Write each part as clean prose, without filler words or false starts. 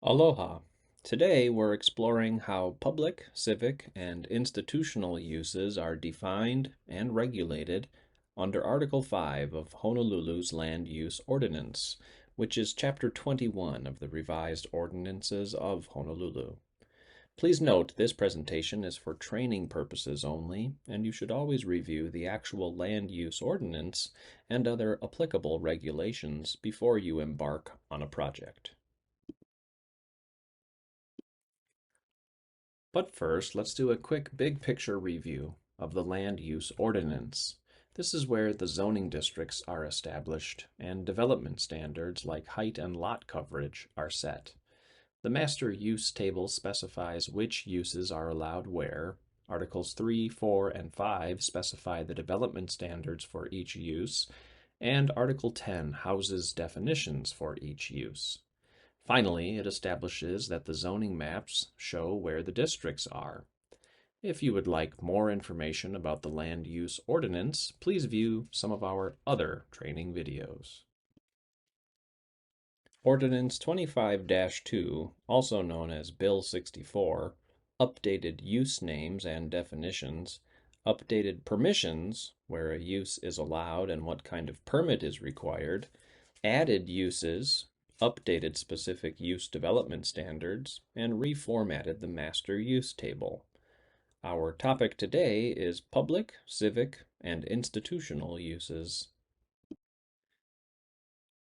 Aloha! Today we're exploring how public, civic, and institutional uses are defined and regulated under Article 5 of Honolulu's Land Use Ordinance, which is Chapter 21 of the Revised Ordinances of Honolulu. Please note this presentation is for training purposes only, and you should always review the actual land use ordinance and other applicable regulations before you embark on a project. But first, let's do a quick big picture review of the Land Use Ordinance. This is where the zoning districts are established and development standards like height and lot coverage are set. The Master Use Table specifies which uses are allowed where. Articles 3, 4, and 5 specify the development standards for each use, and Article 10 houses definitions for each use. Finally, it establishes that the zoning maps show where the districts are. If you would like more information about the Land Use Ordinance, please view some of our other training videos. Ordinance 25-2, also known as Bill 64, updated use names and definitions, updated permissions, where a use is allowed and what kind of permit is required, added uses, updated specific use development standards, and reformatted the master use table. Our topic today is public, civic, and institutional uses.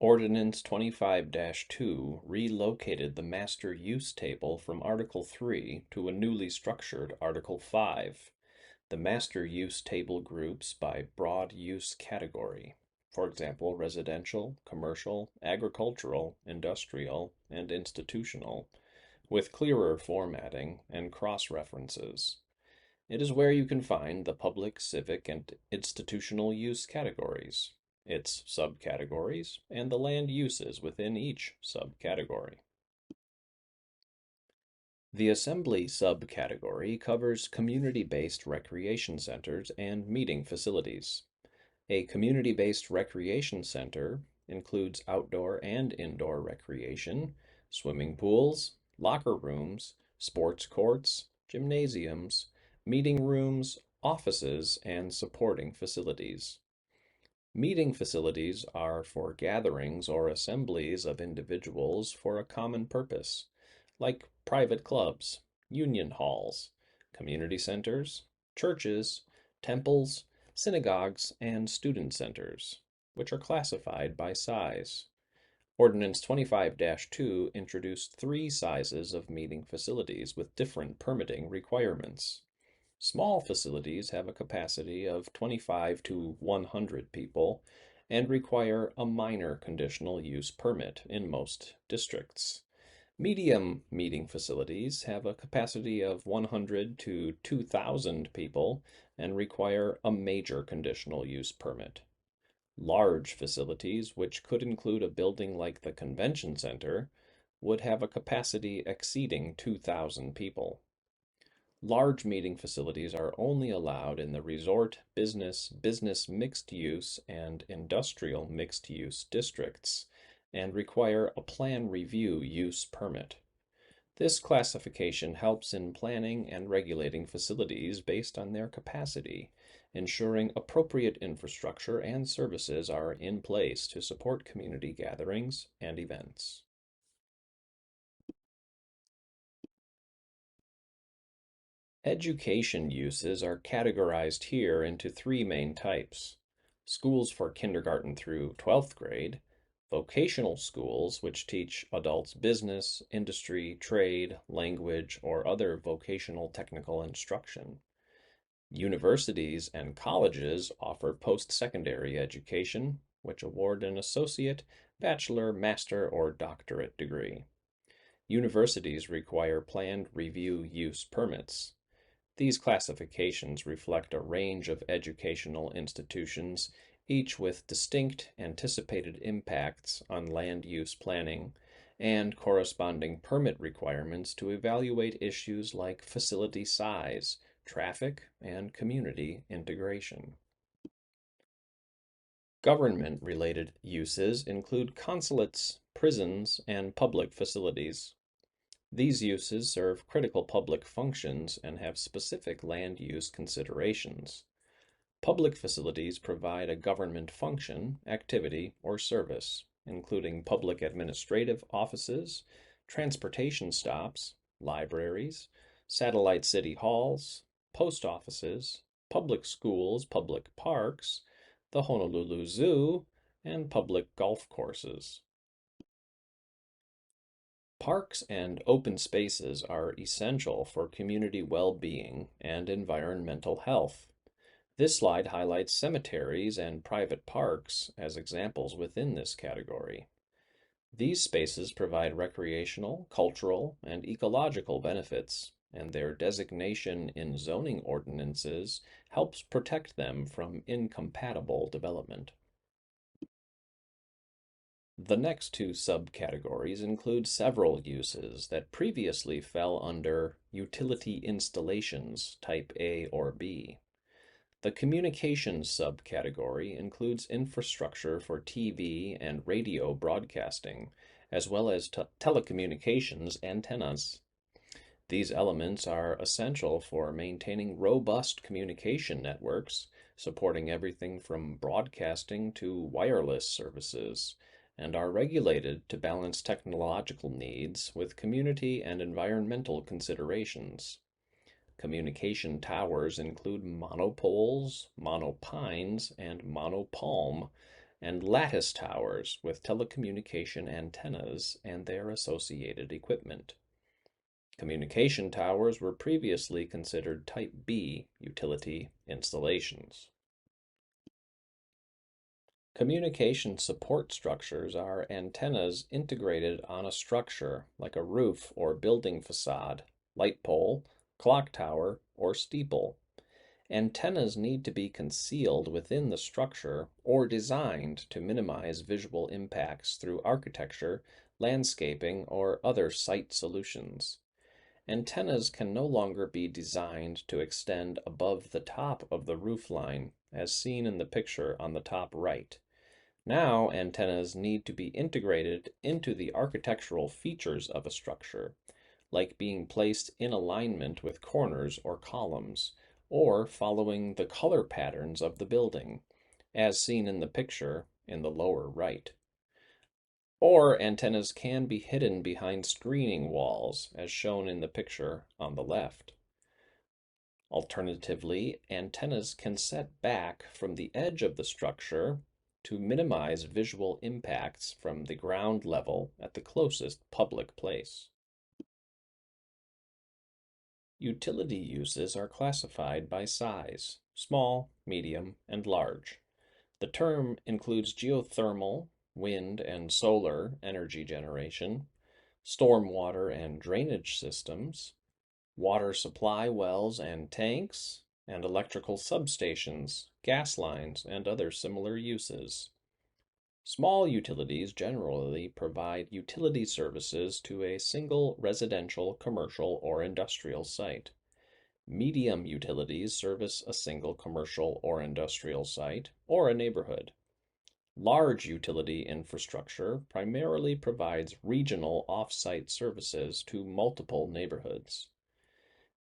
Ordinance 25-2 relocated the master use table from Article 3 to a newly structured Article 5. The master use table groups by broad use category. For example, residential, commercial, agricultural, industrial, and institutional, with clearer formatting and cross-references. It is where you can find the public, civic, and institutional use categories, its subcategories, and the land uses within each subcategory. The Assembly subcategory covers community-based recreation centers and meeting facilities. A community-based recreation center includes outdoor and indoor recreation, swimming pools, locker rooms, sports courts, gymnasiums, meeting rooms, offices, and supporting facilities. Meeting facilities are for gatherings or assemblies of individuals for a common purpose, like private clubs, union halls, community centers, churches, temples, synagogues, and student centers, which are classified by size. Ordinance 25-2 introduced three sizes of meeting facilities with different permitting requirements. Small facilities have a capacity of 25 to 100 people and require a minor conditional use permit in most districts. Medium meeting facilities have a capacity of 100 to 2,000 people and require a major conditional use permit. Large facilities, which could include a building like the convention center, would have a capacity exceeding 2,000 people. Large meeting facilities are only allowed in the resort, business mixed use, and industrial mixed use districts and require a plan review use permit. This classification helps in planning and regulating facilities based on their capacity, ensuring appropriate infrastructure and services are in place to support community gatherings and events. Education uses are categorized here into three main types: schools for kindergarten through 12th grade, vocational schools, which teach adults business, industry, trade, language, or other vocational technical instruction. Universities and colleges offer post-secondary education, which award an associate, bachelor, master, or doctorate degree. Universities require planned review use permits. These classifications reflect a range of educational institutions, each with distinct anticipated impacts on land use planning and corresponding permit requirements to evaluate issues like facility size, traffic, and community integration. Government-related uses include consulates, prisons, and public facilities. These uses serve critical public functions and have specific land use considerations. Public facilities provide a government function, activity, or service, including public administrative offices, transportation stops, libraries, satellite city halls, post offices, public schools, public parks, the Honolulu Zoo, and public golf courses. Parks and open spaces are essential for community well-being and environmental health. This slide highlights cemeteries and private parks as examples within this category. These spaces provide recreational, cultural, and ecological benefits, and their designation in zoning ordinances helps protect them from incompatible development. The next two subcategories include several uses that previously fell under utility installations type A or B. The communications subcategory includes infrastructure for TV and radio broadcasting, as well as telecommunications antennas. These elements are essential for maintaining robust communication networks, supporting everything from broadcasting to wireless services, and are regulated to balance technological needs with community and environmental considerations. Communication towers include monopoles, monopines, and monopalm, and lattice towers with telecommunication antennas and their associated equipment. Communication towers were previously considered Type B utility installations. Communication support structures are antennas integrated on a structure like a roof or building facade, light pole, clock tower, or steeple. Antennas need to be concealed within the structure or designed to minimize visual impacts through architecture, landscaping, or other site solutions. Antennas can no longer be designed to extend above the top of the roof line, as seen in the picture on the top right. Now, antennas need to be integrated into the architectural features of a structure, like being placed in alignment with corners or columns, or following the color patterns of the building, as seen in the picture in the lower right. Or antennas can be hidden behind screening walls, as shown in the picture on the left. Alternatively, antennas can set back from the edge of the structure to minimize visual impacts from the ground level at the closest public place. Utility uses are classified by size: small, medium, and large. The term includes geothermal, wind and solar energy generation, stormwater and drainage systems, water supply wells and tanks, and electrical substations, gas lines, and other similar uses. Small utilities generally provide utility services to a single residential, commercial, or industrial site. Medium utilities service a single commercial or industrial site or a neighborhood. Large utility infrastructure primarily provides regional off-site services to multiple neighborhoods.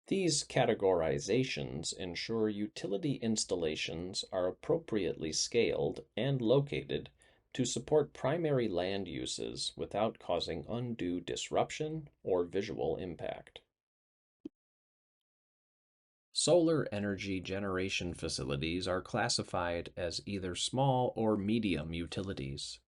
These categorizations ensure utility installations are appropriately scaled and located to support primary land uses without causing undue disruption or visual impact. Solar energy generation facilities are classified as either small or medium utilities.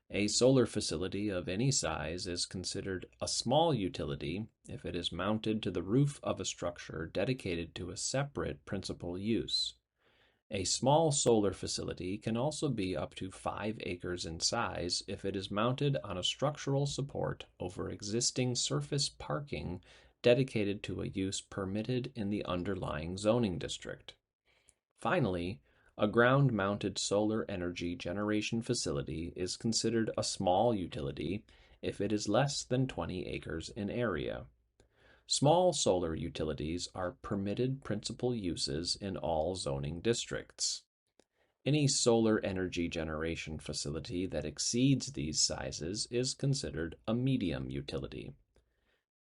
A solar facility of any size is considered a small utility if it is mounted to the roof of a structure dedicated to a separate principal use. A small solar facility can also be up to 5 acres in size if it is mounted on a structural support over existing surface parking dedicated to a use permitted in the underlying zoning district. Finally, a ground-mounted solar energy generation facility is considered a small utility if it is less than 20 acres in area. Small solar utilities are permitted principal uses in all zoning districts. Any solar energy generation facility that exceeds these sizes is considered a medium utility.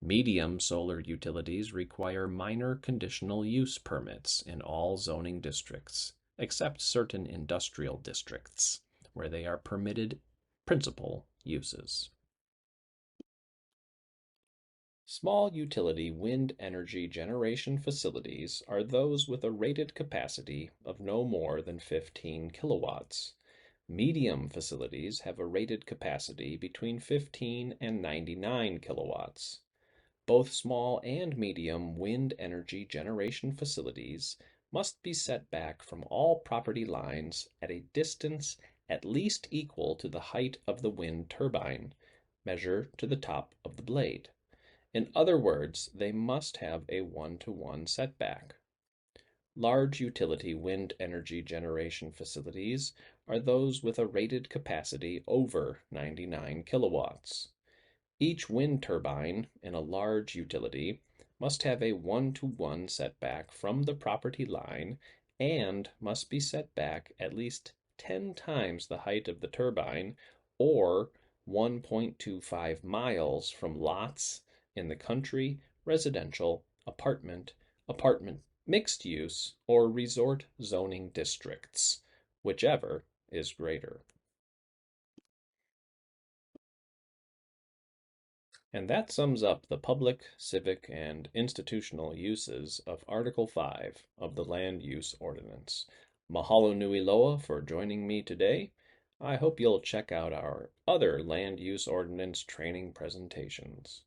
Medium solar utilities require minor conditional use permits in all zoning districts, except certain industrial districts, where they are permitted principal uses. Small utility wind energy generation facilities are those with a rated capacity of no more than 15 kilowatts. Medium facilities have a rated capacity between 15 and 99 kilowatts. Both small and medium wind energy generation facilities must be set back from all property lines at a distance at least equal to the height of the wind turbine. Measure to the top of the blade. In other words, they must have a 1-to-1 setback. Large utility wind energy generation facilities are those with a rated capacity over 99 kilowatts. Each wind turbine in a large utility must have a 1-to-1 setback from the property line and must be set back at least 10 times the height of the turbine or 1.25 miles from lots in the country, residential, apartment mixed use, or resort zoning districts, whichever is greater. And that sums up the public, civic, and institutional uses of Article 5 of the Land Use Ordinance. Mahalo nui loa for joining me today. I hope you'll check out our other land use ordinance training presentations.